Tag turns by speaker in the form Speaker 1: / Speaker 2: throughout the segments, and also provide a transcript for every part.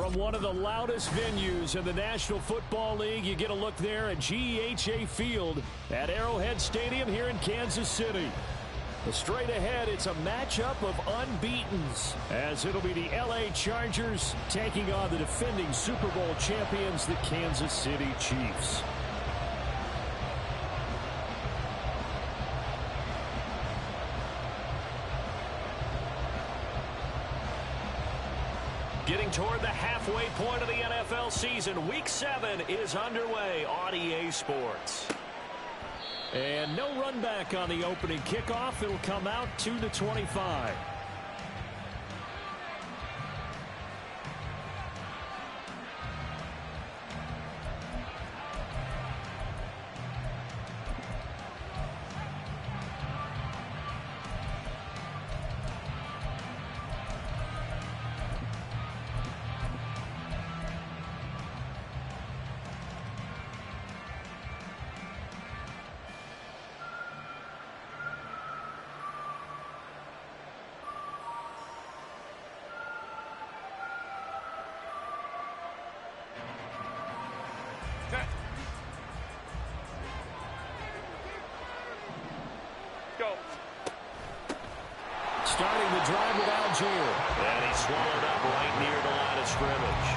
Speaker 1: From one of the loudest venues in the National Football League, you get a look there at GEHA Field at Arrowhead Stadium here in Kansas City. Straight ahead, it's a matchup of unbeatens, as it'll be the LA Chargers taking on the defending Super Bowl champions, the Kansas City Chiefs. Getting toward the halfway point of the NFL season, Week 7 is underway on EA Sports. And no run back on the opening kickoff. It'll come out 2-25. Starting the drive with Algier. And he swallowed up right near the line of scrimmage.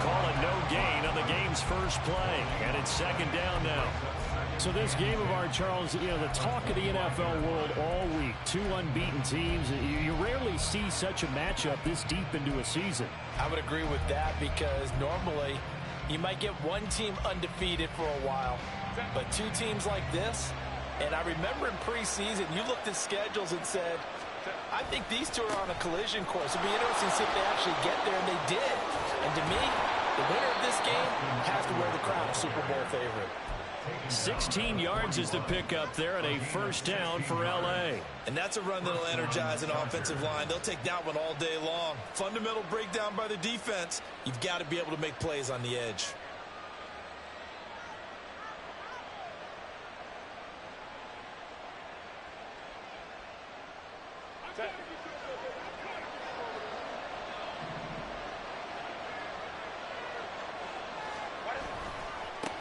Speaker 1: Call it no gain on the game's first play. And it's second down now. So this game of ours, Charles, you know, the talk of the NFL world all week. Two unbeaten teams. You rarely see such a matchup this deep into a season.
Speaker 2: I would agree with that because normally you might get one team undefeated for a while. But two teams like this, and I remember in preseason, you looked at schedules and said, I think these two are on a collision course. It'd be interesting to see if they actually get there, and they did. And to me, the winner of this game has to wear the crown of Super Bowl favorite.
Speaker 1: 16 yards is the pickup there and a first down for L.A.
Speaker 3: And that's a run that'll energize an offensive line. They'll take that one all day long. Fundamental breakdown by the defense. You've got to be able to make plays on the edge.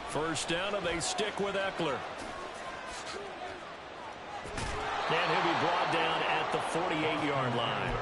Speaker 1: First down, and they stick with Eckler. And he'll be brought down at the 48-yard line.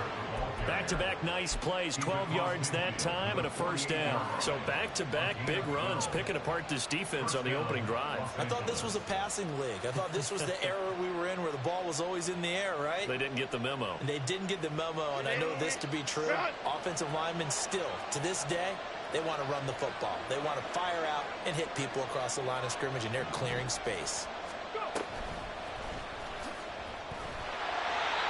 Speaker 1: Back-to-back nice plays, 12 yards that time, and a first down. So back-to-back big runs, picking apart this defense on the opening drive.
Speaker 3: I thought this was a passing league. I thought this was the era we were in where the ball was always in the air, right?
Speaker 1: They didn't get the memo.
Speaker 3: And they didn't get the memo, and I know this to be true. Offensive linemen still, to this day, they want to run the football. They want to fire out and hit people across the line of scrimmage, and they're clearing space.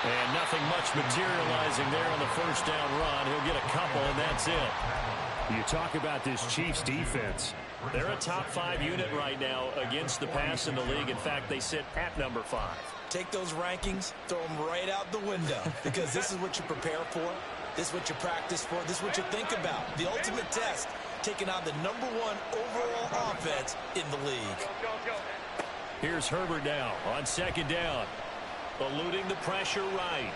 Speaker 1: And nothing much materializing there on the first down run. He'll get a couple, and that's it. You talk about this Chiefs defense. They're a top-5 unit right now against the pass in the league. In fact, they sit at number 5.
Speaker 3: Take those rankings, throw them right out the window, because this is what you prepare for. This is what you practice for. This is what you think about. The ultimate test, taking on the #1 overall offense in the league.
Speaker 1: Here's Herbert now on second down. Eluding the pressure right.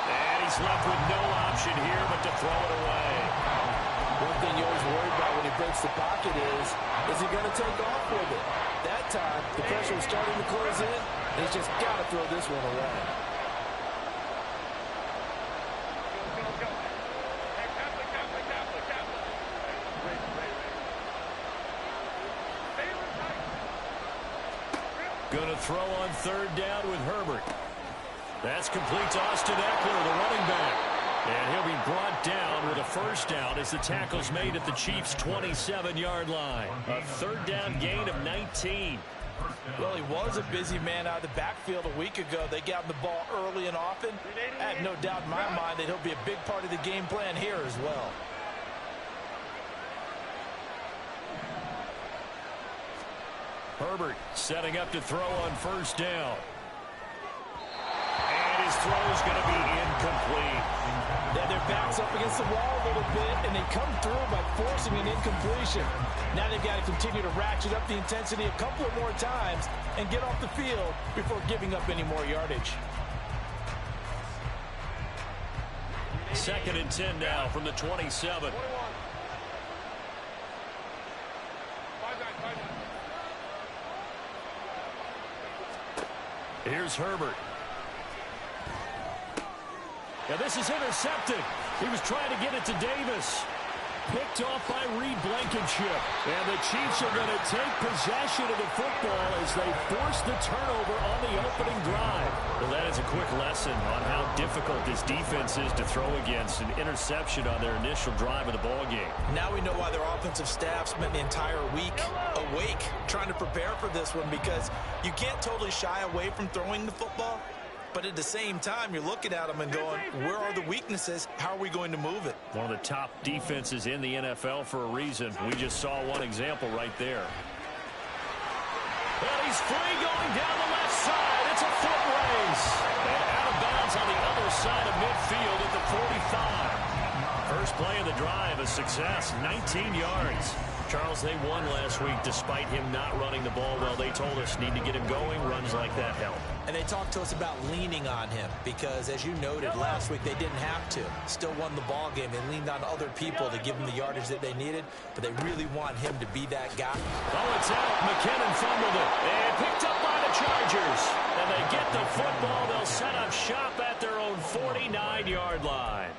Speaker 1: And he's left with no option here but to throw it away.
Speaker 2: One thing you always worry about when he breaks the pocket is he going to take off with it? That time, the pressure was starting to close in. He's just got to throw this one away.
Speaker 1: Going to throw on third down with Herbert. That's complete to Austin Eckler, the running back. And he'll be brought down with a first down as the tackle's made at the Chiefs' 27-yard line. A third down gain of 19.
Speaker 2: Well, he was a busy man out of the backfield a week ago. They got him the ball early and often. I have no doubt in my mind that he'll be a big part of the game plan here as well.
Speaker 1: Herbert setting up to throw on first down. And his throw is going to be incomplete.
Speaker 2: Yeah, their back's up against the wall a little bit, and they come through by forcing an incompletion. Now they've got to continue to ratchet up the intensity a couple of more times and get off the field before giving up any more yardage.
Speaker 1: 2nd and 10 now from the 27. Here's Herbert. Now this is intercepted. He was trying to get it to Davis. Picked off by Reed Blankenship. And the Chiefs are going to take possession of the football as they force the turnover on the opening drive. Well, that is a quick lesson on how difficult this defense is to throw against. An interception on their initial drive of the ball game.
Speaker 2: Now we know why their offensive staff spent the entire week awake trying to prepare for this one, because you can't totally shy away from throwing the football. But at the same time, you're looking at them and going, where are the weaknesses? How are we going to move it?
Speaker 1: One of the top defenses in the NFL for a reason. We just saw one example right there. Well, he's free going down the left side. It's a foot race. And out of bounds on the other side of midfield at the 45. First play of the drive, a success, 19 yards. Charles, they won last week despite him not running the ball well. They told us need to get him going. Runs like that help.
Speaker 2: And they talked to us about leaning on him because, as you noted, last week they didn't have to. Still won the ball game. They leaned on other people to give them the yardage that they needed, but they really want him to be that guy.
Speaker 1: Oh, it's out. McKinnon fumbled it. And picked up by the Chargers. And they get the football. They'll set up shop at their own 49-yard line.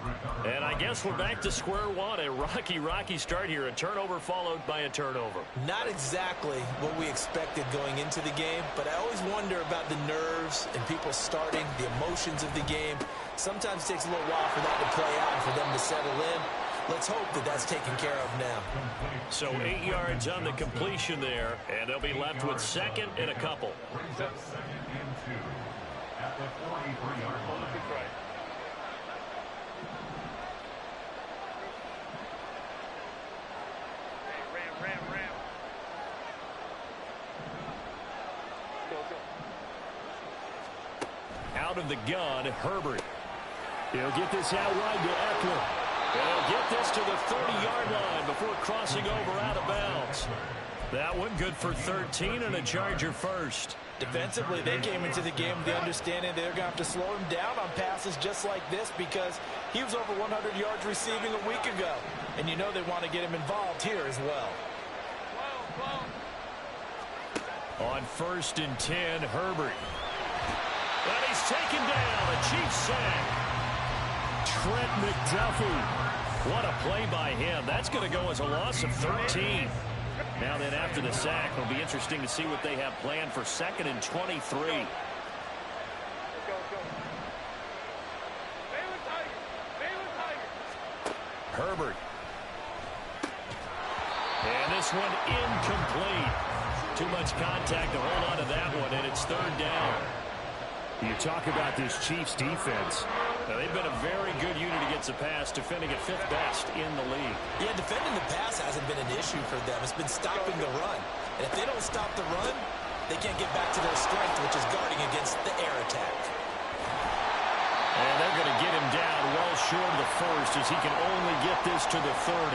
Speaker 1: And I guess we're back to square one. A rocky start here. A turnover followed by a turnover.
Speaker 2: Not exactly what we expected going into the game, but I always wonder about the nerves and people starting, the emotions of the game. Sometimes it takes a little while for that to play out and for them to settle in. Let's hope that that's taken care of now.
Speaker 1: So 8 yards on the completion there, and they'll be left with 2nd and a couple. Out of the gun, Herbert. He'll get this out wide to Eckler. He'll get this to the 30-yard line before crossing over out of bounds. That one good for 13 and a Charger first.
Speaker 2: Defensively, they came into the game with the understanding they're going to have to slow him down on passes just like this because he was over 100 yards receiving a week ago. And you know they want to get him involved here as well.
Speaker 1: On 1st and 10, Herbert. And he's taken down. A Chiefs sack. Trent McDuffie. What a play by him. That's going to go as a loss of 13. Now then, after the sack, it'll be interesting to see what they have planned for 2nd and 23. Herbert. And this one incomplete. Too much contact to hold on to that one, and it's 3rd down. You talk about this Chiefs defense. Now, they've been a very good unit against the pass, defending at 5th best in the league.
Speaker 2: Yeah, defending the pass hasn't been an issue for them. It's been stopping the run. And if they don't stop the run, they can't get back to their strength, which is guarding against the air attack.
Speaker 1: And they're going to get him down well short of the first as he can only get this to the 30.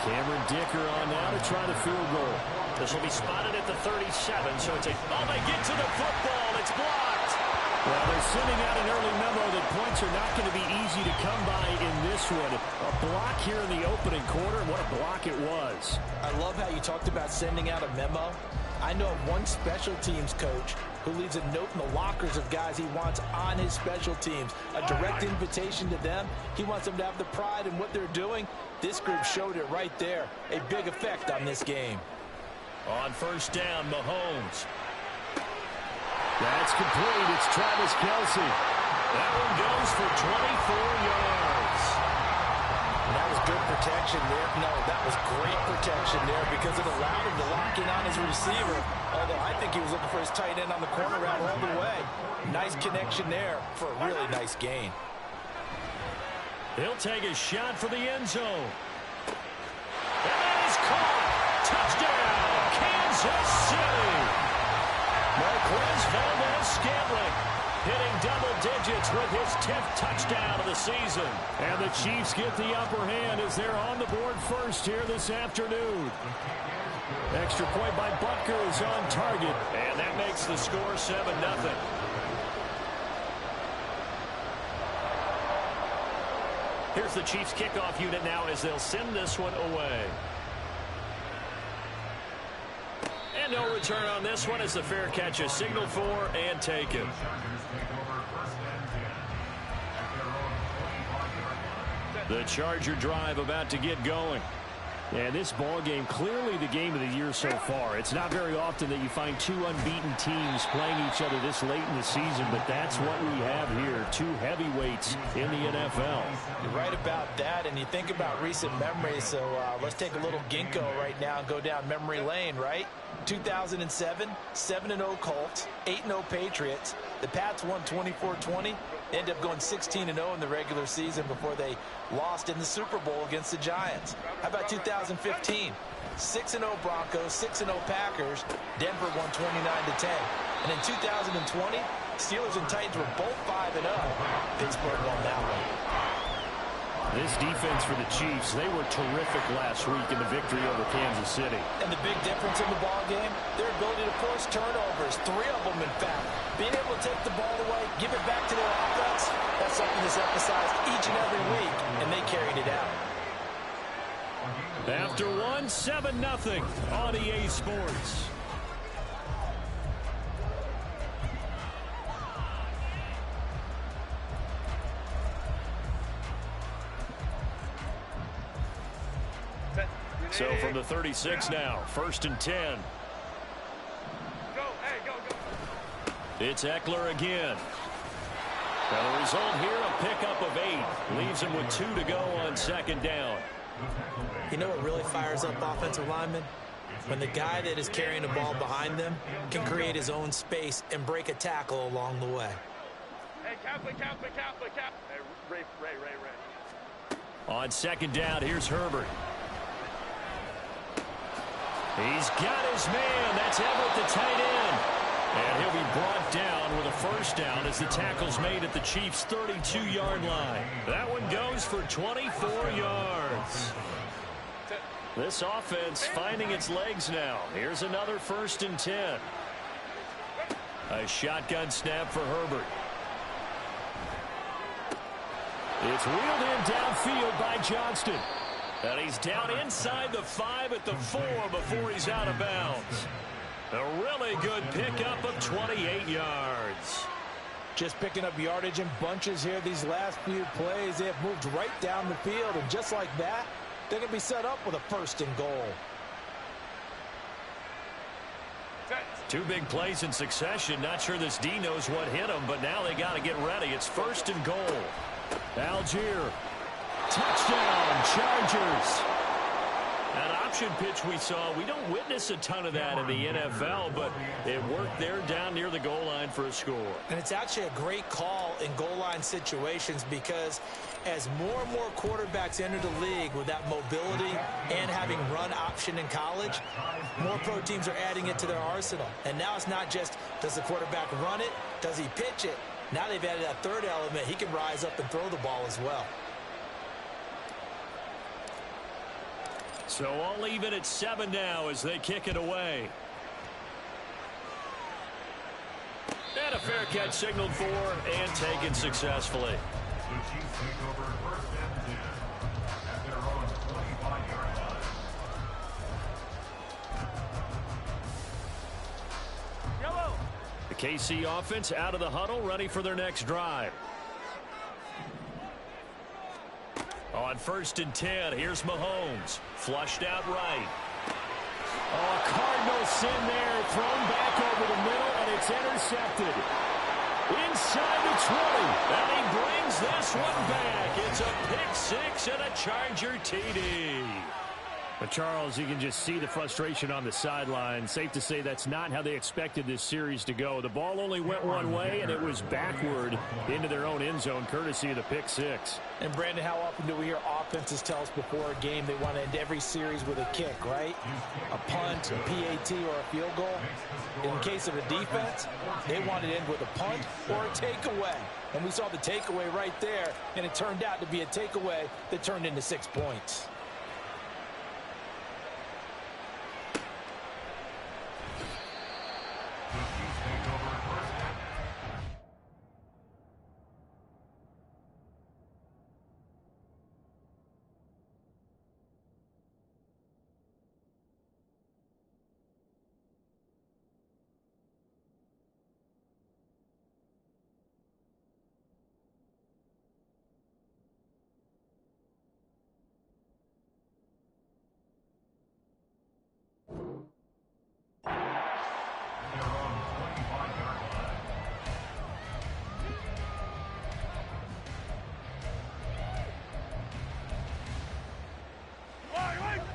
Speaker 1: Cameron Dicker on now to try the field goal. This will be spotted at the 37, so it's a... Oh, they get to the football. It's blocked. Well, they're sending out an early memo that points are not going to be easy to come by in this one. A block here in the opening quarter, and what a block it was.
Speaker 2: I love how you talked about sending out a memo. I know of one special teams coach who leaves a note in the lockers of guys he wants on his special teams. A direct invitation to them. He wants them to have the pride in what they're doing. This group showed it right there. A big effect on this game.
Speaker 1: On 1st down, Mahomes. That's complete. It's Travis Kelce. That one goes for 24 yards.
Speaker 2: And that was good protection there. No, that was great protection there because it allowed him to lock in on his receiver. Although I think he was looking for his tight end on the corner route all the way. Nice connection there for a really nice gain.
Speaker 1: He'll take a shot for the end zone. And that is caught. Touchdown, Kansas City. Marquez Valdes-Scantling hitting double digits with his 10th touchdown of the season. And the Chiefs get the upper hand as they're on the board first here this afternoon. Extra point by Butker is on target. And that makes the score 7-0. Here's the Chiefs kickoff unit now as they'll send this one away. And no return on this one as the fair catch is signaled for and taken. The Charger drive about to get going. And this ball game, clearly the game of the year so far. It's not very often that you find two unbeaten teams playing each other this late in the season, but that's what we have here. Two heavyweights in the NFL.
Speaker 2: You're right about that, and you think about recent memories, so let's take a little ginkgo right now and go down memory lane, right? 2007, 7-0 Colts, 8-0 Patriots. The Pats won 24-20. They ended up going 16-0 in the regular season before they lost in the Super Bowl against the Giants. How about 2015? 6-0 Broncos, 6-0 Packers. Denver won 29-10. And in 2020, Steelers and Titans were both 5-0. Pittsburgh won that one.
Speaker 1: This defense for the Chiefs, they were terrific last week in the victory over Kansas City.
Speaker 2: And the big difference in the ball game, their ability to force turnovers, 3 of them in fact. Being able to take the ball away, give it back to their offense, that's something that's emphasized each and every week, and they carried it out.
Speaker 1: After one, 7-0 on EA Sports. So from the 36 now, 1st and 10. It's Eckler again. And the result here, a pickup of 8. Leaves him with 2 to go on 2nd down.
Speaker 2: You know what really fires up offensive linemen? When the guy that is carrying the ball behind them can create his own space and break a tackle along the way.
Speaker 4: Hey, Kaplan. Hey, Ray.
Speaker 1: On 2nd down, here's Herbert. He's got his man. That's Everett, the tight end. And he'll be brought down with a 1st down as the tackle's made at the Chiefs' 32-yard line. That one goes for 24 yards. This offense finding its legs now. Here's another 1st and 10. A shotgun snap for Herbert. It's wheeled in downfield by Johnston. And he's down inside the 5 at the 4 before he's out of bounds. A really good pickup of 28 yards.
Speaker 2: Just picking up yardage in bunches here these last few plays. They have moved right down the field, and just like that, they're going to be set up with a 1st and goal.
Speaker 1: 2 big plays in succession. Not sure this D knows what hit him, but now they got to get ready. It's 1st and goal. Algier. Touchdown, Chargers. An option pitch we saw. We don't witness a ton of that in the NFL, but it worked there down near the goal line for a score.
Speaker 2: And it's actually a great call in goal line situations because as more and more quarterbacks enter the league with that mobility and having run option in college, more pro teams are adding it to their arsenal. And now it's not just does the quarterback run it, does he pitch it? Now they've added that 3rd element. He can rise up and throw the ball as well.
Speaker 1: So I'll leave it at 7 now as they kick it away. And a fair catch signaled for and taken successfully. The KC offense out of the huddle, ready for their next drive. On 1st and 10, here's Mahomes. Flushed out right. Oh, Cardinal sin there. Thrown back over the middle, and it's intercepted. Inside the 20. And he brings this one back. It's a pick 6 and a Charger TD. But Charles, you can just see the frustration on the sideline. Safe to say that's not how they expected this series to go. The ball only went one way, and it was backward into their own end zone, courtesy of the pick 6.
Speaker 2: And, Brandon, how often do we hear offenses tell us before a game they want to end every series with a kick, right? A punt, a PAT, or a field goal. In case of a defense, they want to end with a punt or a takeaway. And we saw the takeaway right there, and it turned out to be a takeaway that turned into 6 points.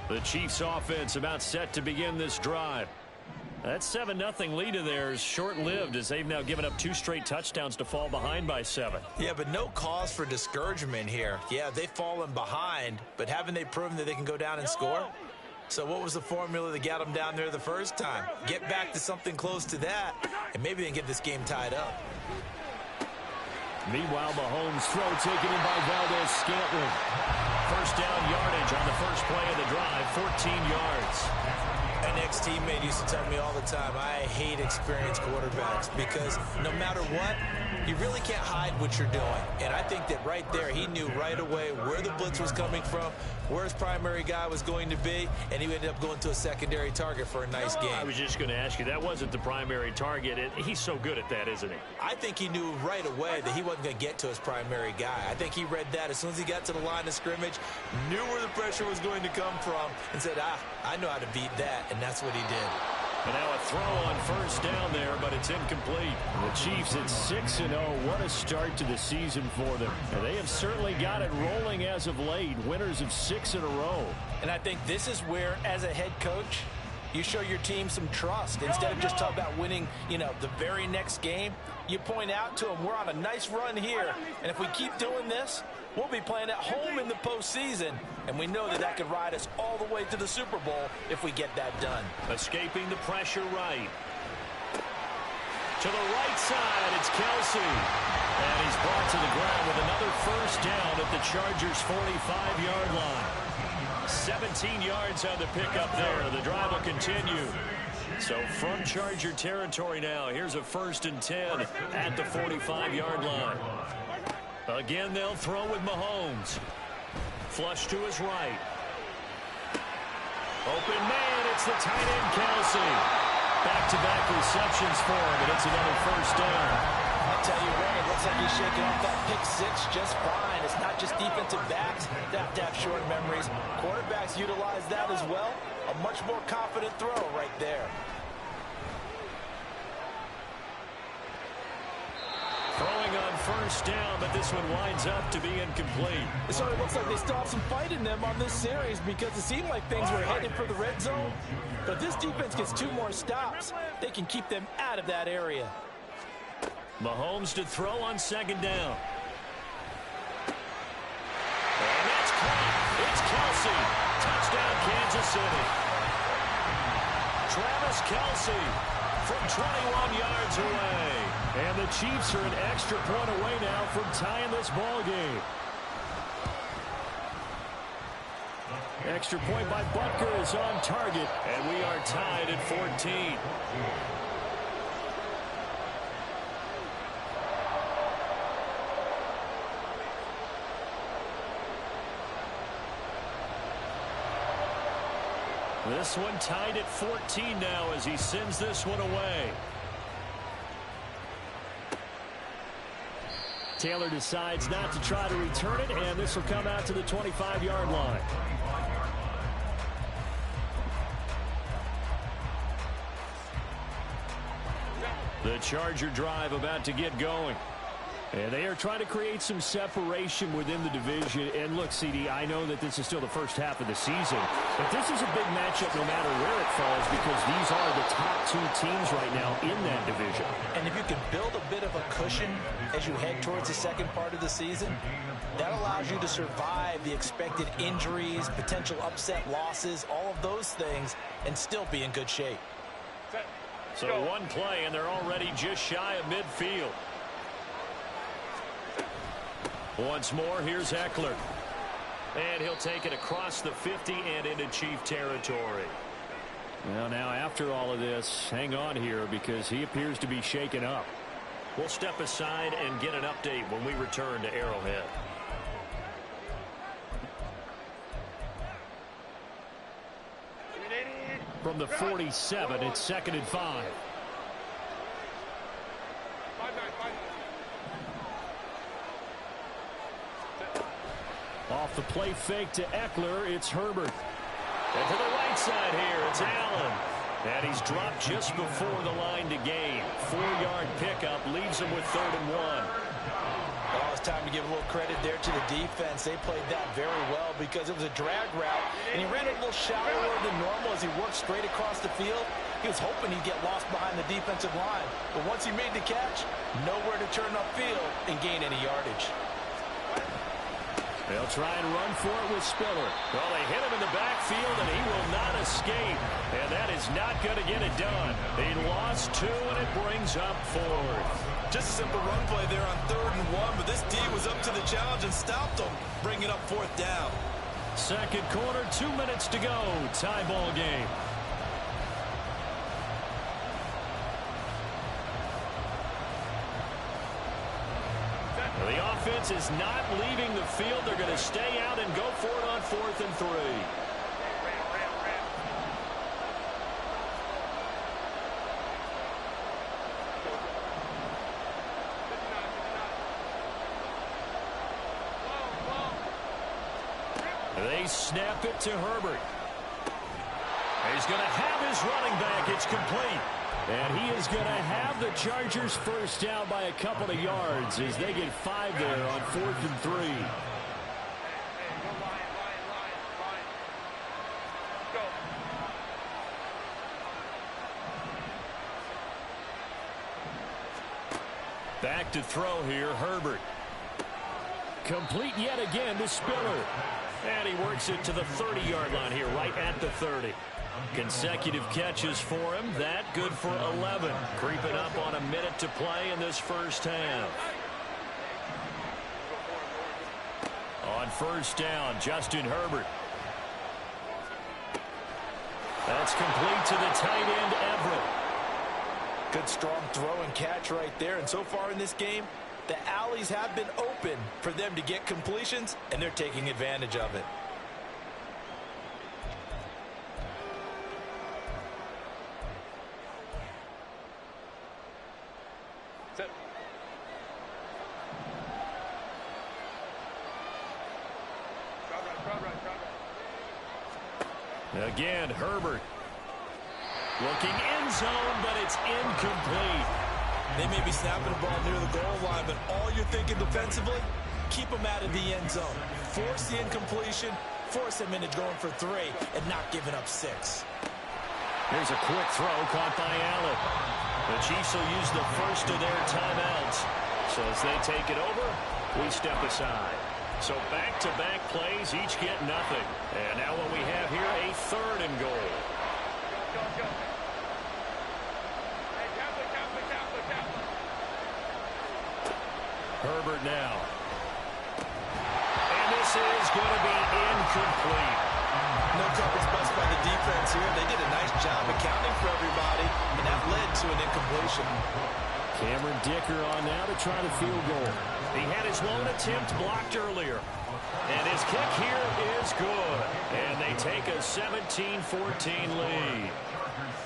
Speaker 1: The Chiefs offense about set to begin this drive. That 7-0 lead of theirs short-lived as they've now given up 2 straight touchdowns to fall behind by 7.
Speaker 2: Yeah, but no cause for discouragement here. Yeah, they've fallen behind, but haven't they proven that they can go down and score? So what was the formula that got them down there the first time? Get back to something close to that, and maybe they can get this game tied up.
Speaker 1: Meanwhile, Mahomes' throw taken in by Valdes-Scantling. First down yardage on the first play of the drive, 14 yards.
Speaker 2: An ex-teammate used to tell me all the time, I hate experienced quarterbacks because no matter what, you really can't hide what you're doing. And I think that right there, he knew right away where the blitz was coming from, where his primary guy was going to be, and he ended up going to a secondary target for a nice game.
Speaker 1: I was just going to ask you, that wasn't the primary target. He's so good at that, isn't he?
Speaker 2: I think he knew right away that he wasn't going to get to his primary guy. I think he read that as soon as he got to the line of scrimmage, knew where the pressure was going to come from, and said, I know how to beat that, and that's what he did.
Speaker 1: And now a throw on first down there, but it's incomplete. The Chiefs at 6-0. What a start to the season for them. And they have certainly got it rolling as of late. Winners of 6 in a row.
Speaker 2: And I think this is where, as a head coach, you show your team some trust. Instead of just talking about winning, the very next game, you point out to them, we're on a nice run here. And if we keep doing this, we'll be playing at home in the postseason. And we know that could ride us all the way to the Super Bowl if we get that done.
Speaker 1: Escaping the pressure right. To the right side, it's Kelsey. And he's brought to the ground with another first down at the Chargers' 45-yard line. 17 yards on the pickup there. The drive will continue. So from Charger territory now, here's a 1st and 10 at the 45-yard line. Again, they'll throw with Mahomes. Flush to his right. Open man, it's the tight end, Kelsey. Back-to-back receptions for him, and it's another first down.
Speaker 2: I tell you what, it looks like he's shaking off that pick 6 just fine. It's not just defensive backs that have to have short memories. Quarterbacks utilize that as well. A much more confident throw right there.
Speaker 1: Throwing on first down, but this one winds up to be incomplete.
Speaker 2: So it looks like they still have some fight in them on this series because it seemed like things were headed for the red zone. But if this defense gets 2 more stops, they can keep them out of that area.
Speaker 1: Mahomes to throw on 2nd down. And that's caught. It's Kelsey. Touchdown, Kansas City. Travis Kelsey from 21 yards away. And the Chiefs are an extra point away now from tying this ball game. Extra point by Butker is on target, and we are tied at 14. This one tied at 14 now as he sends this one away. Taylor decides not to try to return it, and this will come out to the 25-yard line. The Charger drive about to get going. And they are trying to create some separation within the division. And look, CD, I know that this is still the first half of the season, but this is a big matchup no matter where it falls because these are the top 2 teams right now in that division.
Speaker 2: And if you can build a bit of a cushion as you head towards the second part of the season, that allows you to survive the expected injuries, potential upset losses, all of those things, and still be in good shape.
Speaker 1: So one play, and they're already just shy of midfield. Once more, here's Eckler. And he'll take it across the 50 and into Chief territory. Well, now after all of this, hang on here because he appears to be shaken up. We'll step aside and get an update when we return to Arrowhead. From the 47, it's 2nd and 5. Off the play fake to Eckler, it's Herbert. And to the right side here, it's Allen. And he's dropped just before the line to gain. 4-yard pickup leaves him with 3rd and 1.
Speaker 2: Oh, it's time to give a little credit there to the defense. They played that very well because it was a drag route, and he ran it a little shallower than normal as he worked straight across the field. He was hoping he'd get lost behind the defensive line, but once he made the catch, nowhere to turn upfield and gain any yardage.
Speaker 1: They'll try and run for it with Spiller. Well, they hit him in the backfield, and he will not escape. And that is not going to get it done. They lost 2, and it brings up 4th.
Speaker 3: Just a simple run play there on 3rd and 1, but this D was up to the challenge and stopped them, bringing up 4th down.
Speaker 1: Second quarter, 2 minutes to go. Tie ball game. The offense is not leaving the field. They're going to stay out and go for it on 4th and 3. They snap it to Herbert. He's going to have his running back. It's complete. And he is going to have the Chargers first down by a couple of yards as they get 5 there on 4th and 3. Back to throw here, Herbert. Complete yet again to Spiller. And he works it to the 30-yard line here, right at the 30. Consecutive catches for him. That good for 11. Creeping up on a minute to play in this first half. On first down, Justin Herbert. That's complete to the tight end, Everett.
Speaker 2: Good strong throw and catch right there. And so far in this game, the alleys have been open for them to get completions, and they're taking advantage of it.
Speaker 1: Again, Herbert. Looking end zone, but it's incomplete.
Speaker 3: They may be snapping the ball near the goal line, but all you're thinking defensively, keep them out of the end zone. Force the incompletion, force them into going for 3, and not giving up 6.
Speaker 1: Here's a quick throw caught by Allen. The Chiefs will use the first of their timeouts. So as they take it over, we step aside. So back-to-back plays, each get nothing. And now what we have here, a 3rd and goal.
Speaker 4: Go. Hey, Kaplan.
Speaker 1: Herbert now. And this is going to be incomplete.
Speaker 3: No coverage bust by the defense here. They did a nice job accounting for everybody, and that led to an incompletion.
Speaker 1: Cameron Dicker on now to try the field goal. He had his lone attempt blocked earlier. And his kick here is good. And they take a 17-14 lead.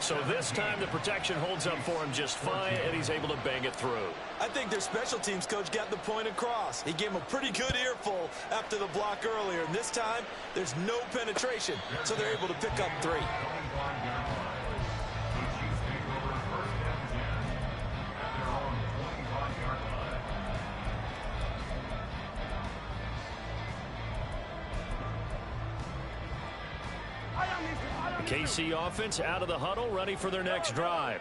Speaker 1: So this time the protection holds up for him just fine, and he's able to bang it through.
Speaker 3: I think their special teams coach got the point across. He gave him a pretty good earful after the block earlier. And this time, there's no penetration, so they're able to pick up 3.
Speaker 1: KC offense out of the huddle, ready for their next drive.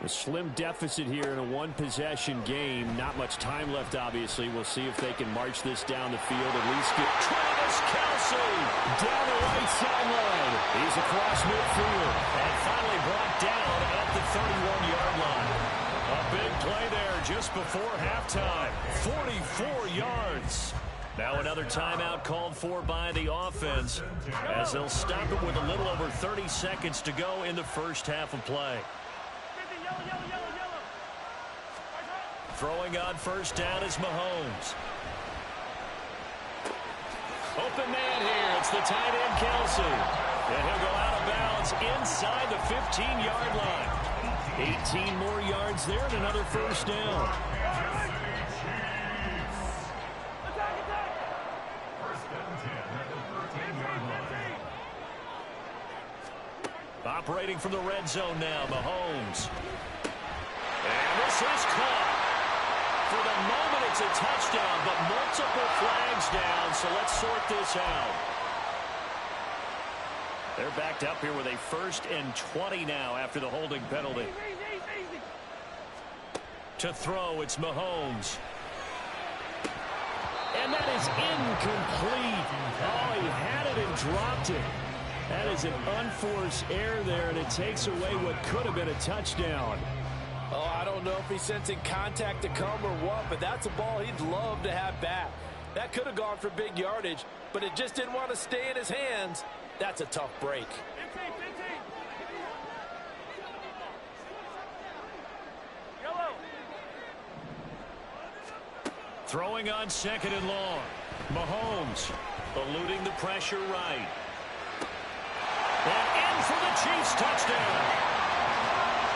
Speaker 1: A slim deficit here in a one-possession game. Not much time left, obviously. We'll see if they can march this down the field, at least get Travis Kelce down the right sideline. He's across midfield and finally brought down at the 31-yard line. A big play there just before halftime. 44 yards. Now another timeout called for by the offense as they'll stop it with a little over 30 seconds to go in the first half of play. Throwing on first down is Mahomes. Open man here. It's the tight end, Kelce. And he'll go out of bounds inside the 15-yard line. 18 more yards there and another first down. Operating from the red zone now, Mahomes. And this is caught. For the moment, it's a touchdown, but multiple flags down, so let's sort this out. They're backed up here with a 1st and 20 now after the holding penalty. To throw, it's Mahomes. And that is incomplete. Oh, he had it and dropped it. That is an unforced error there, and it takes away what could have been a touchdown.
Speaker 2: Oh, I don't know if he's sensing contact to come or what, but that's a ball he'd love to have back. That could have gone for big yardage, but it just didn't want to stay in his hands. That's a tough break.
Speaker 1: Throwing on 2nd and long. Mahomes eluding the pressure right. And in for the Chiefs touchdown.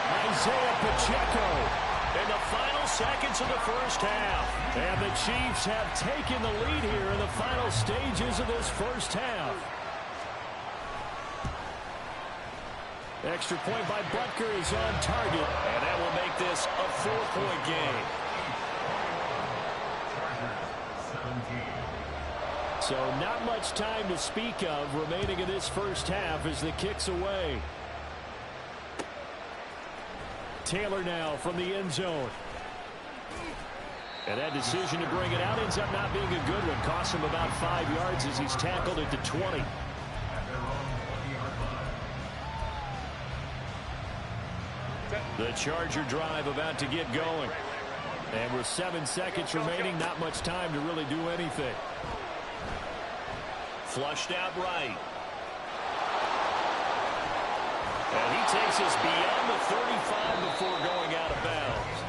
Speaker 1: Isaiah Pacheco in the final seconds of the first half. And the Chiefs have taken the lead here in the final stages of this first half. Extra point by Butker is on target. And that will make this a 4-point game. So not much time to speak of remaining in this first half as the kick's away. Taylor now from the end zone. And that decision to bring it out ends up not being a good one. Costs him about 5 yards as he's tackled at the 20. The Charger drive about to get going. And with 7 seconds remaining, not much time to really do anything. Flushed out right. And he takes us beyond the 35 before going out of bounds.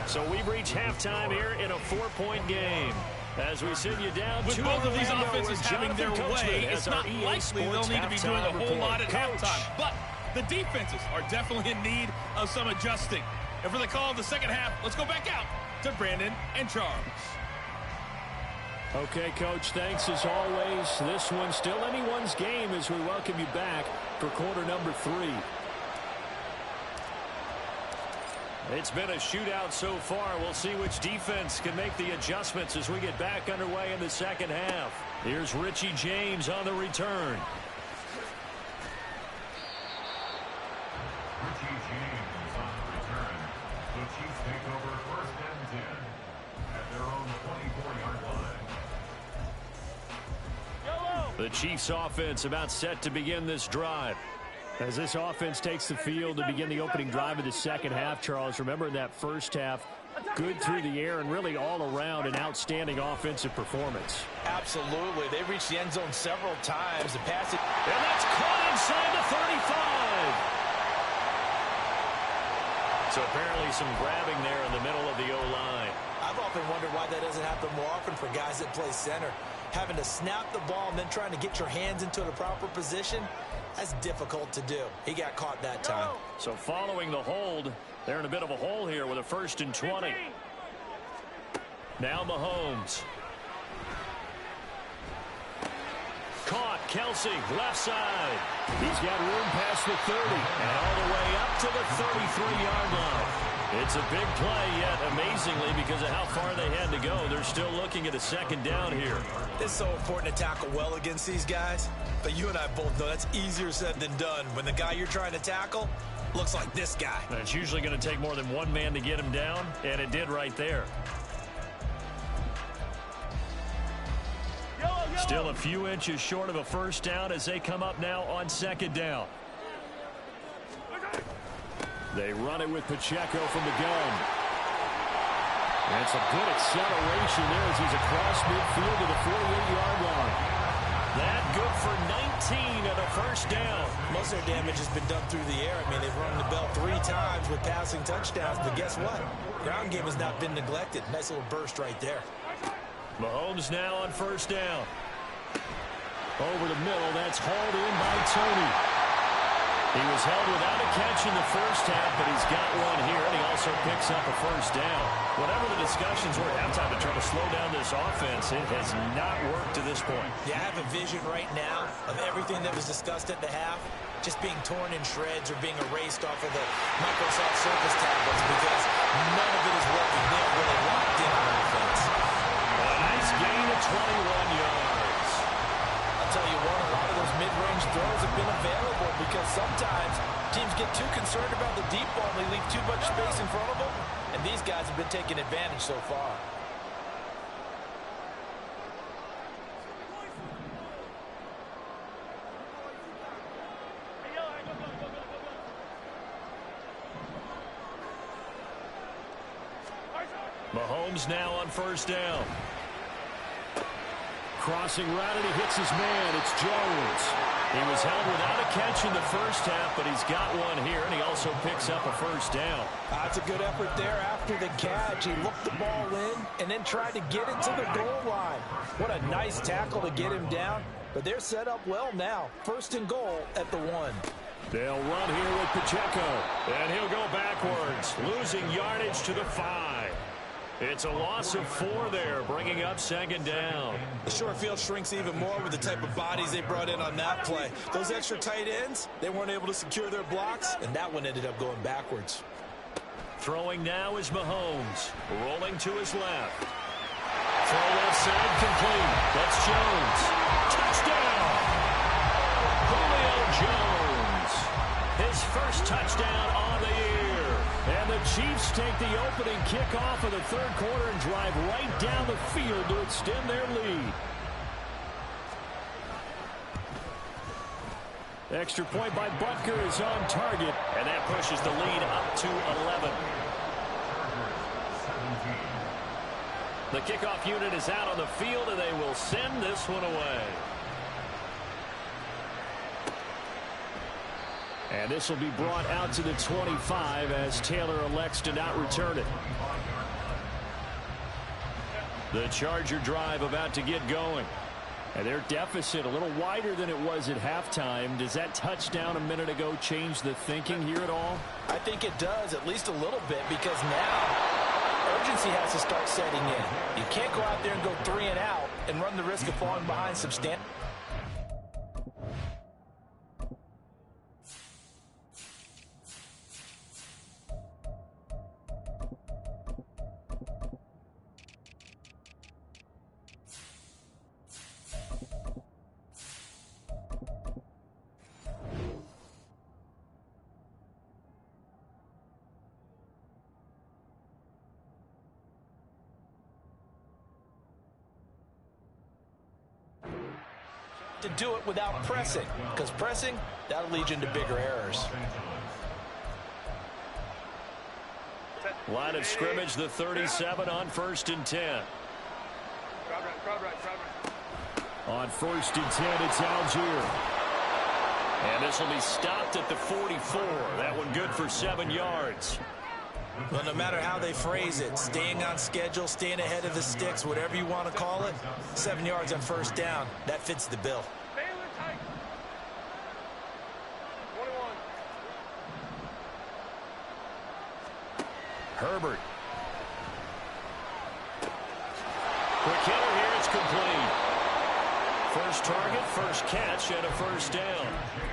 Speaker 1: So we've reached halftime here in a 4-point game. As we send you down
Speaker 5: with
Speaker 1: to
Speaker 5: both of these
Speaker 1: Orlando,
Speaker 5: offenses having their way, it's not likely they'll need to be doing a whole lot at halftime. But the defenses are definitely in need of some adjusting. And for the call of the second half, let's go back out to Brandon and Charles.
Speaker 1: Okay, Coach, thanks as always. This one's still anyone's game as we welcome you back for quarter number 3. It's been a shootout so far. We'll see which defense can make the adjustments as we get back underway in the second half. Here's Richie James on the return.
Speaker 6: Richie James on the return. The Chiefs take over 1st and 10 at their own 24-yard line.
Speaker 1: The Chiefs offense about set to begin this drive. As this offense takes the field to begin the opening drive of the second half, Charles, remember in that first half, good through the air and really all around an outstanding offensive performance.
Speaker 2: Absolutely. They reached the end zone several times. The pass,
Speaker 1: and that's caught inside the 35. So apparently some grabbing there in the middle of the O-line.
Speaker 3: I've often wondered why that doesn't happen more often for guys that play center. Having to snap the ball and then trying to get your hands into the proper position, that's difficult to do. He got caught that time.
Speaker 1: So following the hold, they're in a bit of a hole here with a 1st and 20. Now Mahomes. Caught, Kelsey, left side. He's got room past the 30 and all the way up to the 33-yard line. It's a big play, yet amazingly, because of how far they had to go, they're still looking at a 2nd down here.
Speaker 3: It's so important to tackle well against these guys, but you and I both know that's easier said than done when the guy you're trying to tackle looks like this guy.
Speaker 1: And it's usually going to take more than one man to get him down, and it did right there. Still a few inches short of a 1st down as they come up now on 2nd down. They run it with Pacheco from the gun. And it's a good acceleration there as he's across midfield to the 48-yard line. That good for 19 and a 1st down.
Speaker 3: Most of their damage has been done through the air. I mean, they've rung the bell 3 times with passing touchdowns, but guess what? Ground game has not been neglected. Nice little burst right there.
Speaker 1: Mahomes now on 1st down. Over the middle, that's hauled in by Tony. He was held without a catch in the first half, but he's got one here, and he also picks up a 1st down. Whatever the discussions were at halftime to try to slow down this offense, it has not worked to this point.
Speaker 3: Yeah, I have a vision right now of everything that was discussed at the half just being torn in shreds or being erased off of the Microsoft Surface tablets because none of it is working. They're really locked in on offense.
Speaker 1: yards.
Speaker 2: I'll tell you what, a lot of those mid-range throws have been available because sometimes teams get too concerned about the deep ball and they leave too much space in front of them, and these guys have been taking advantage so far.
Speaker 1: Mahomes now on first down. Crossing route, and he hits his man. It's Jones. He was held without a catch in the first half, but he's got one here, and he also picks up a first down.
Speaker 2: That's a good effort there after the catch. He looked the ball in and then tried to get it to the goal line. What a nice tackle to get him down, but they're set up well now. First and goal at the 1.
Speaker 1: They'll run here with Pacheco, and he'll go backwards, losing yardage to the 5. It's a loss of 4 there, bringing up second down.
Speaker 3: The short field shrinks even more with the type of bodies they brought in on that play. Those extra tight ends, they weren't able to secure their blocks, and that one ended up going backwards.
Speaker 1: Throwing now is Mahomes, rolling to his left. Throw left side complete. That's Jones. Touchdown! Julio Jones. His first touchdown on the year. And the Chiefs take the opening kickoff of the third quarter and drive right down the field to extend their lead. Extra point by Butker is on target, and that pushes the lead up to 11. The kickoff unit is out on the field, and they will send this one away. And this will be brought out to the 25 as Taylor elects to not return it. The Charger drive about to get going. And their deficit a little wider than it was at halftime. Does that touchdown a minute ago change the thinking here at all?
Speaker 2: I think it does, at least a little bit, because now urgency has to start setting in. You can't go out there and go 3 and out and run the risk of falling behind substantially. To do it without pressing, because pressing, that'll lead you into bigger errors.
Speaker 1: Line of scrimmage, the 37 on 1st and 10. On 1st and 10, it's Algier. And this will be stopped at the 44. That one good for 7 yards.
Speaker 2: Well, no matter how they phrase it, staying on schedule, staying ahead of the sticks, whatever you want to call it, 7 yards on first down, that fits the bill.
Speaker 1: Herbert. Quick hitter here, it's complete. First target, first catch, and a first down.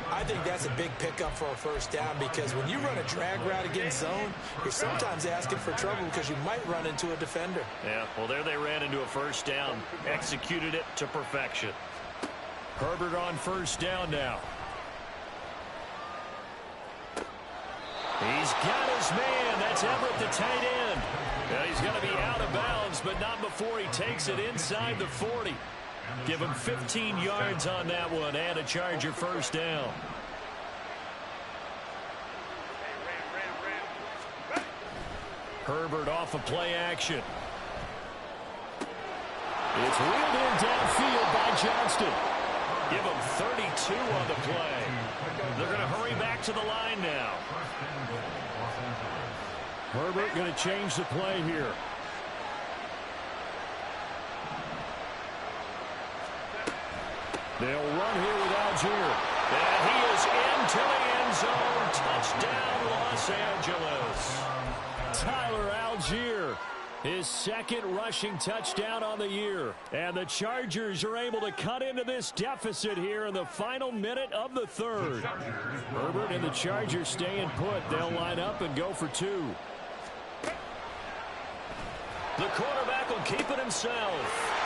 Speaker 2: I think that's a big pickup for a first down because when you run a drag route against zone, you're sometimes asking for trouble because you might run into a defender.
Speaker 1: Yeah, well, there they ran into a first down. Executed it to perfection. Herbert on first down now. He's got his man. That's Everett, the tight end. Now he's going to be out of bounds, but not before he takes it inside the 40. Give him 15 yards on that one and a Charger first down. Herbert off of play action. It's reeled in downfield by Johnston. Give him 32 on the play. They're going to hurry back to the line now. Herbert going to change the play here. They'll run here with Algier. And he is into the end zone. Touchdown, Los Angeles. Tyler Algier, his second rushing touchdown on the year. And the Chargers are able to cut into this deficit here in the final minute of the third. Herbert and the Chargers staying put. They'll line up and go for 2. The quarterback will keep it himself.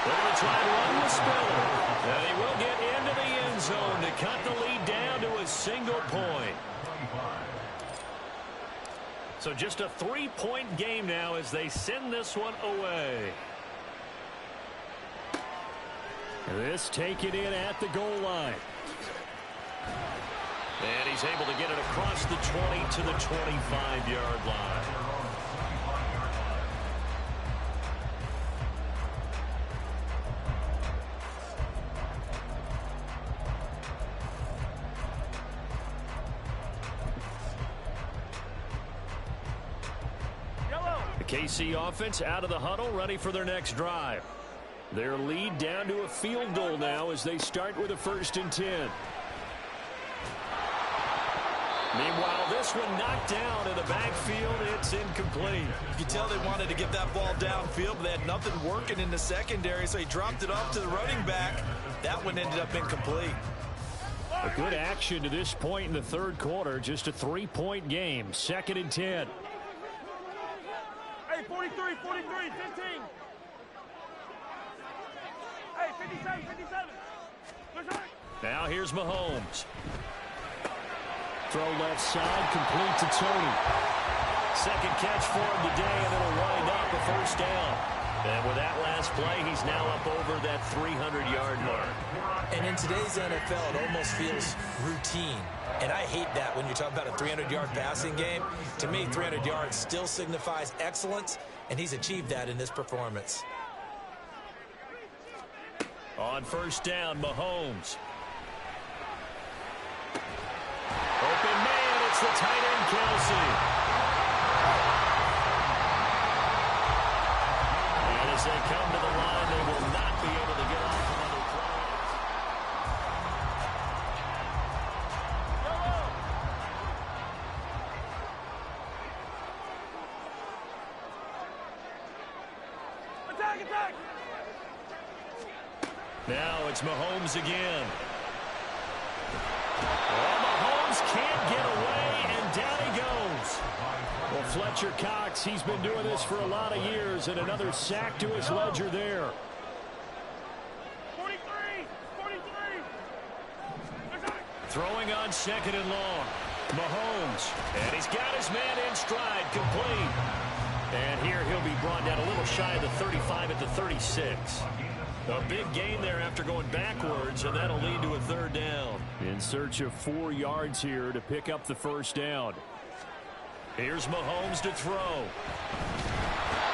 Speaker 1: They're going to try and run the Spiller. And he will get into the end zone to cut the lead down to a single point. So just a 3-point game now as they send this one away. This taken in at the goal line. And he's able to get it across the 20 to the 25-yard line. The KC offense out of the huddle, ready for their next drive. Their lead down to a field goal now as they start with a 1st and 10. Meanwhile, this one knocked down in the backfield. It's incomplete.
Speaker 2: You can tell they wanted to get that ball downfield, but they had nothing working in the secondary, so he dropped it off to the running back. That one ended up incomplete.
Speaker 1: A good action to this point in the 3rd quarter. Just a 3-point game. 2nd and 10.
Speaker 4: Hey, 43, 43, 15. Hey, 57, 57.
Speaker 1: Now here's Mahomes. Throw left side, complete to Tony. 2nd catch for him today, and it'll wind up a 1st down. And with that last play, he's now up over that 300-yard mark.
Speaker 2: And in today's NFL, it almost feels routine. And I hate that when you talk about a 300-yard passing game. To me, 300 yards still signifies excellence, and he's achieved that in this performance.
Speaker 1: On 1st down, Mahomes. Open man, it's the tight end, Kelsey. And as they come to the line, they will not be able to get off another play.
Speaker 4: Attack, attack.
Speaker 1: Now it's Mahomes again. Well, Mahomes can't get away, and down he goes. Well, Fletcher Cox, he's been doing this for a lot of years, and another sack to his ledger there.
Speaker 4: 43, 43.
Speaker 1: Throwing on 2nd and long. Mahomes, and he's got his man in stride, complete. And here he'll be brought down a little shy of the 35 at the 36. A big gain there after going backwards, and that'll lead to a 3rd down. In search of 4 yards here to pick up the 1st down. Here's Mahomes to throw.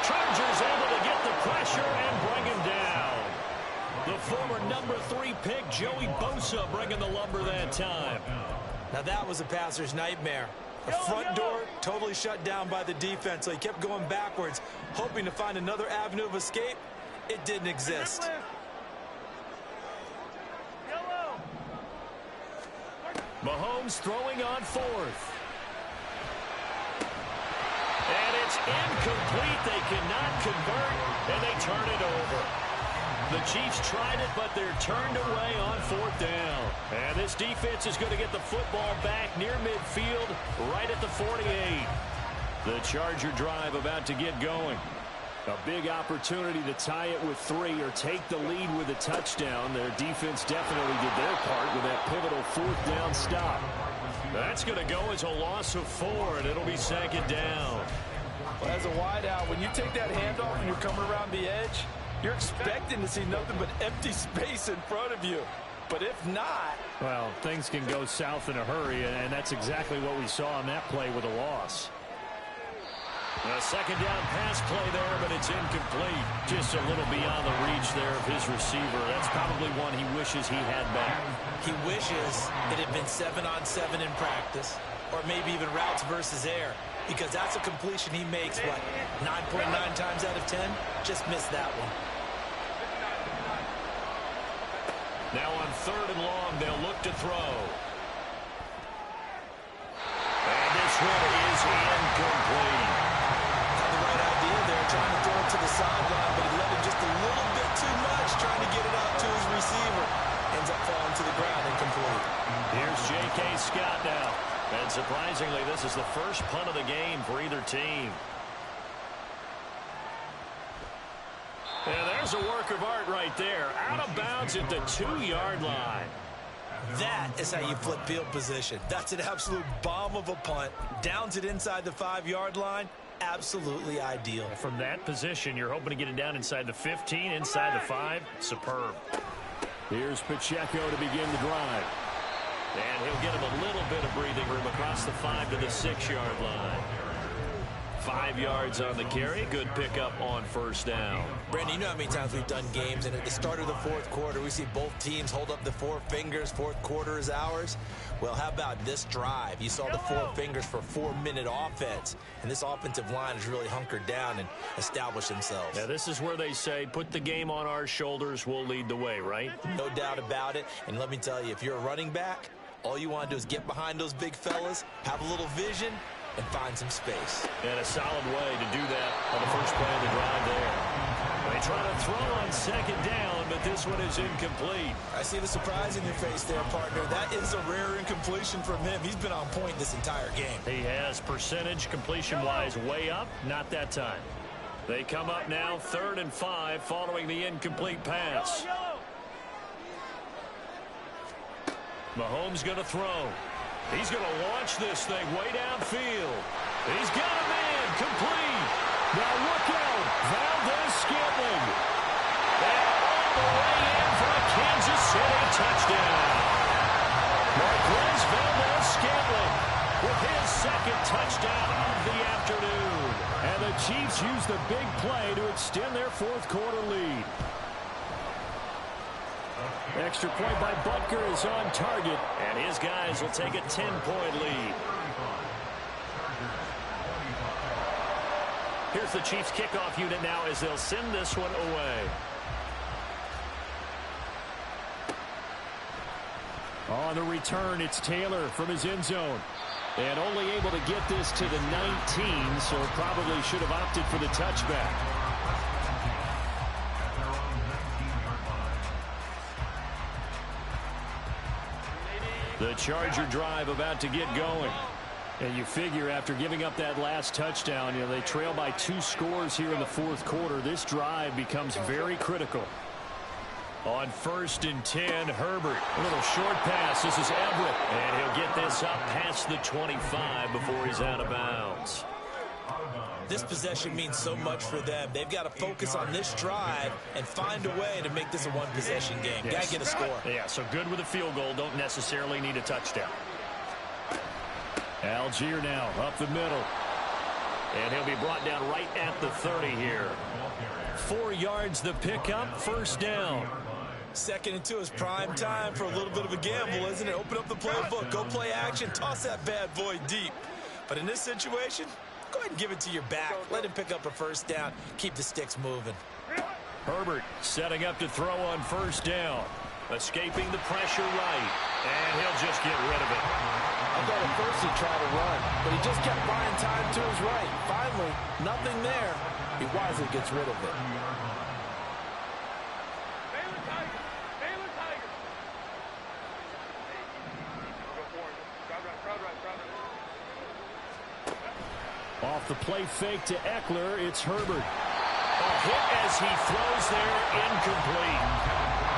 Speaker 1: Chargers able to get the pressure and bring him down. The former number 3 pick, Joey Bosa, bringing the lumber that time.
Speaker 2: Now that was a passer's nightmare. The front door totally shut down by the defense, so he kept going backwards, hoping to find another avenue of escape. It didn't exist.
Speaker 1: Mahomes throwing on 4th. And it's incomplete. They cannot convert, and they turn it over. The Chiefs tried it, but they're turned away on 4th down. And this defense is going to get the football back near midfield, right at the 48. The Charger drive about to get going. A big opportunity to tie it with 3 or take the lead with a touchdown. Their defense definitely did their part with that pivotal 4th down stop. That's going to go as a loss of 4, and it'll be 2nd down.
Speaker 2: Well, as a wideout, when you take that handoff and you're coming around the edge, you're expecting to see nothing but empty space in front of you. But if not...
Speaker 1: Well, things can go south in a hurry, and that's exactly what we saw on that play with a loss. A 2nd down pass play there, but it's incomplete. Just a little beyond the reach there of his receiver. That's probably one he wishes he had back.
Speaker 2: He wishes it had been 7-on-7 in practice, or maybe even routes versus air, because that's a completion he makes, what, 9.9 times out of 10? Just missed that one.
Speaker 1: Now on 3rd and long, they'll look to throw. And this one is incomplete.
Speaker 2: Trying to throw it to the sideline, but he let him just a little bit too much, trying to get it out to his receiver. Ends up falling to the ground incomplete.
Speaker 1: Here's J.K. Scott now. And surprisingly, this is the first punt of the game for either team. was a work of art right there. Out of bounds at the 2-yard line.
Speaker 3: That is how you flip field position. That's an absolute bomb of a punt. Downs it inside the 5-yard line. Absolutely ideal.
Speaker 1: From that position, you're hoping to get it down inside the 15, inside the 5. Superb. Here's Pacheco to begin the drive. And he'll get him a little bit of breathing room across the 5 to the 6-yard line. 5 yards on the carry. Good pickup on first down.
Speaker 3: Brandon, you know how many times we've done games, and at the start of the fourth quarter, we see both teams hold up the 4 fingers. Fourth quarter is ours. Well, how about this drive? You saw the 4 fingers for 4-minute offense, and this offensive line has really hunkered down and established themselves.
Speaker 1: Now, this is where they say, put the game on our shoulders, we'll lead the way, right?
Speaker 3: No doubt about it. And let me tell you, if you're a running back, all you want to do is get behind those big fellas, have a little vision, and find some space.
Speaker 1: And a solid way to do that on the first play of the drive there. They try to throw on second down, but this one is incomplete.
Speaker 3: I see the surprise in your face there, partner. That is a rare incompletion from him. He's been on point this entire game.
Speaker 1: He has percentage completion-wise way up. Not that time. They come up now 3rd and 5 following the incomplete pass. Mahomes going to throw. He's going to launch this thing way downfield. He's got a man complete. Now look out. Valdez-Scantling. And all the way in for a Kansas City touchdown. Marquez Valdez-Scantling with his 2nd touchdown of the afternoon. And the Chiefs use the big play to extend their 4th quarter lead. Extra point by Butker is on target, and his guys will take a 10-point lead. Here's the Chiefs kickoff unit now as they'll send this one away. On the return, it's Taylor from his end zone. And only able to get this to the 19, so probably should have opted for the touchback. The Charger drive about to get going. And you figure after giving up that last touchdown, they trail by 2 scores here in the 4th quarter. This drive becomes very critical. On 1st and 10, Herbert. A little short pass. This is Everett. And he'll get this up past the 25 before he's out of bounds.
Speaker 3: This possession means so much for them. They've got to focus on this drive and find a way to make this a one-possession game.
Speaker 1: Yes.
Speaker 3: Got to get a score.
Speaker 1: Yeah, so good with a field goal. Don't necessarily need a touchdown. Algier now up the middle. And he'll be brought down right at the 30 here. 4 yards the pickup, first down.
Speaker 3: 2nd and 2 is prime time for a little bit of a gamble, isn't it? Open up the playbook, go play action, toss that bad boy deep. But in this situation, go ahead and give it to your back. Let him pick up a first down. Keep the sticks moving.
Speaker 1: Herbert setting up to throw on first down. Escaping the pressure right. And he'll just get rid of it.
Speaker 2: I thought at first he'd try to run, but he just kept buying time to his right. Finally, nothing there. He wisely gets rid of it.
Speaker 4: Baylor Tigers! Baylor Tigers! Go for it. Crowd right.
Speaker 1: Off the play fake to Eckler, it's Herbert. A hit as he throws there, incomplete.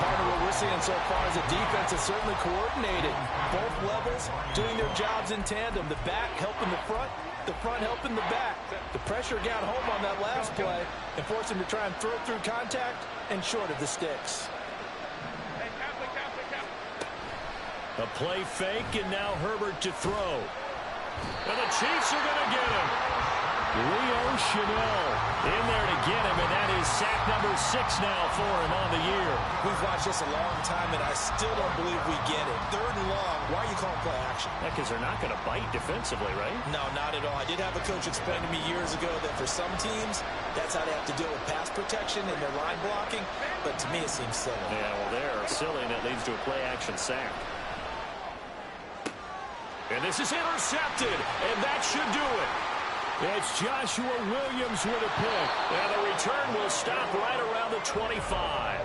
Speaker 2: Partner, what we're seeing so far is the defense is certainly coordinated. Both levels doing their jobs in tandem. The back helping the front helping the back. The pressure got home on that last play and forced him to try and throw through contact and short of the sticks.
Speaker 4: Hey, Kaplan.
Speaker 1: A play fake, and now Herbert to throw. And the Chiefs are going to get him. Leo Chenal in there to get him, and that is sack number 6 now for him on the year.
Speaker 3: We've watched this a long time, and I still don't believe we get it. 3rd and long, why are you calling play action?
Speaker 1: Because they're not going to bite defensively, right?
Speaker 3: No, not at all. I did have a coach explain to me years ago that for some teams, that's how they have to deal with pass protection and their line blocking, but to me it seems silly.
Speaker 1: Yeah, well, they're silly, and it leads to a play action sack. And this is intercepted, and that should do it. It's Joshua Williams with a pick. And the return will stop right around the 25.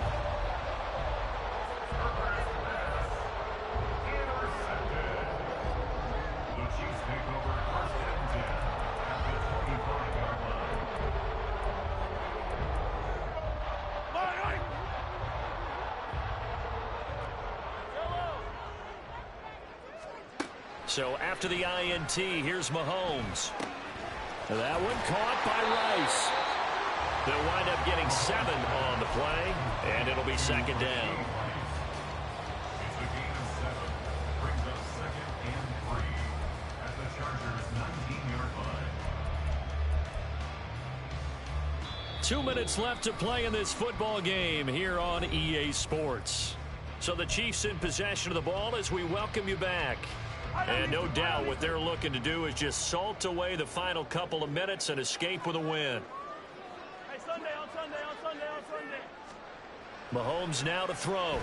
Speaker 6: The Chiefs take over 1st and 10 at the 25-yard line.
Speaker 1: So after the INT, here's Mahomes. That one caught by Rice. They'll wind up getting 7 on the play, and it'll be second down.
Speaker 6: It's a gain of 7. Brings up 2nd and 3 at the Chargers' 19-yard line.
Speaker 1: 2 minutes left to play in this football game here on EA Sports. So the Chiefs in possession of the ball as we welcome you back. And no doubt what they're looking to do is just salt away the final couple of minutes and escape with a win.
Speaker 4: Hey, Sunday, on Sunday, on Sunday, on Sunday.
Speaker 1: Mahomes now to throw.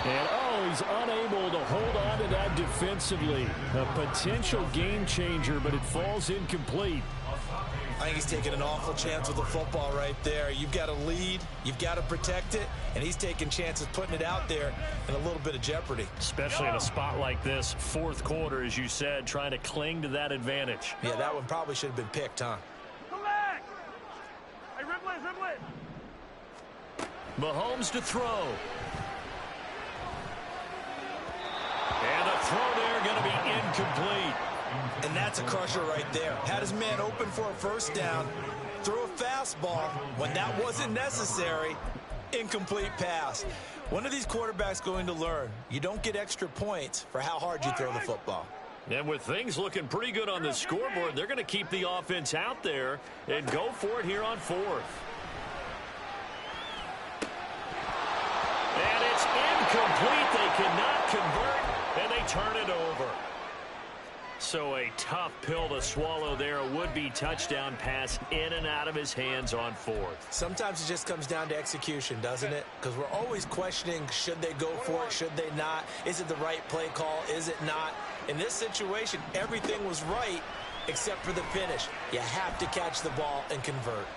Speaker 7: And, he's unable to hold on to that defensively. A potential game changer, but it falls incomplete.
Speaker 3: I think he's taking an awful chance with the football right there. You've got to lead, you've got to protect it, and he's taking chances putting it out there in a little bit of jeopardy.
Speaker 1: Especially in a spot like this, fourth quarter, as you said, trying to cling to that advantage.
Speaker 3: Yeah, that one probably should have been picked, huh?
Speaker 4: Come back. Hey, Ripley, Ripley.
Speaker 1: Mahomes to throw. And the throw there going to be incomplete.
Speaker 3: And that's a crusher right there. Had his man open for a first down, threw a fastball when that wasn't necessary. Incomplete pass. When are these quarterbacks going to learn? You don't get extra points for how hard you throw the football.
Speaker 1: And with things looking pretty good on the scoreboard, they're going to keep the offense out there and go for it here on 4th. And it's incomplete. They cannot convert, and they turn it over. So a tough pill to swallow there. A would-be touchdown pass in and out of his hands on 4th.
Speaker 3: Sometimes it just comes down to execution, doesn't it? Because we're always questioning, should they go for it, should they not? Is it the right play call, is it not? In this situation, everything was right except for the finish. You have to catch the ball and convert.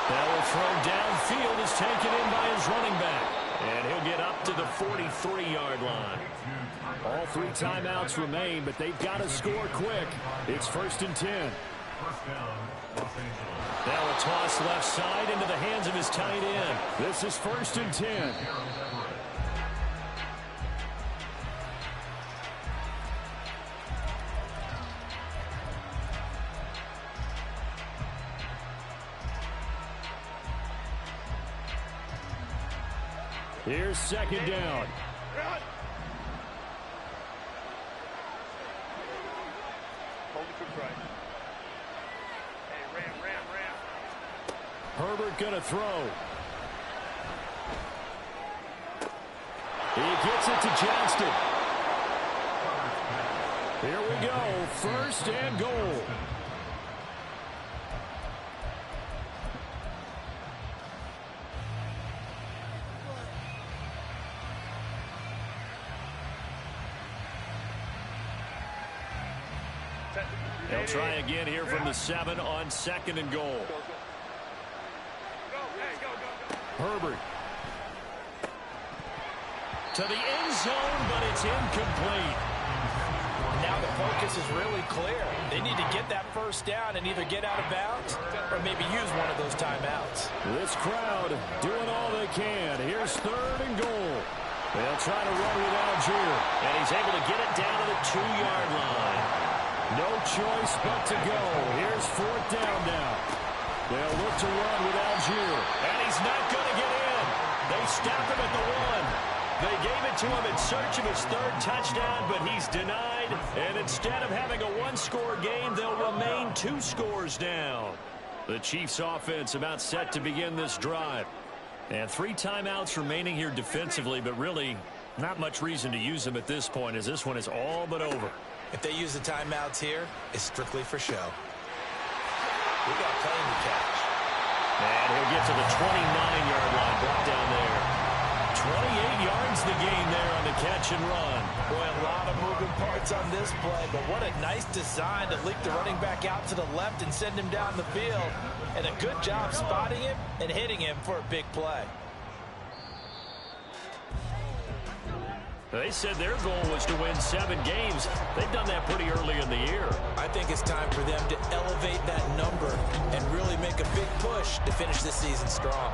Speaker 1: That will throw downfield is taken in by his running back. And he'll get up to the 43-yard line.
Speaker 7: All 3 timeouts remain, but they've got to score quick. It's 1st and 10.
Speaker 6: First down, Los Angeles.
Speaker 1: Now a toss left side into the hands of his tight end.
Speaker 7: This is 1st and 10. Here's 2nd down.
Speaker 4: Hold it to right. Hey, ram.
Speaker 7: Herbert gonna throw. He gets it to Johnston. Here we go. 1st and goal.
Speaker 1: They'll try again here from the 7 on 2nd and goal.
Speaker 4: Go, hey, go.
Speaker 7: Herbert.
Speaker 1: To the end zone, but it's incomplete.
Speaker 2: Now the focus is really clear. They need to get that first down and either get out of bounds or maybe use one of those timeouts.
Speaker 7: This crowd doing all they can. Here's 3rd and goal. They'll try to run with Algier.
Speaker 1: And he's able to get it down to the 2-yard line.
Speaker 7: No choice but to go. Here's 4th down now. They'll look to run with Algier.
Speaker 1: And he's not going to get in. They stop him at the 1. They gave it to him in search of his 3rd touchdown, but he's denied. And instead of having a 1-score game, they'll remain 2 scores down. The Chiefs offense about set to begin this drive. And 3 timeouts remaining here defensively, but really not much reason to use them at this point as this one is all but over.
Speaker 3: If they use the timeouts here, it's strictly for show. We got playing to catch.
Speaker 1: And he'll get to the 29-yard line, brought down there. 28 yards the gain there on the catch and run.
Speaker 2: Boy, a lot of moving parts on this play, but what a nice design to leak the running back out to the left and send him down the field. And a good job spotting him and hitting him for a big play.
Speaker 1: They said their goal was to win 7 games. They've done that pretty early in the year.
Speaker 3: I think it's time for them to elevate that number and really make a big push to finish this season strong.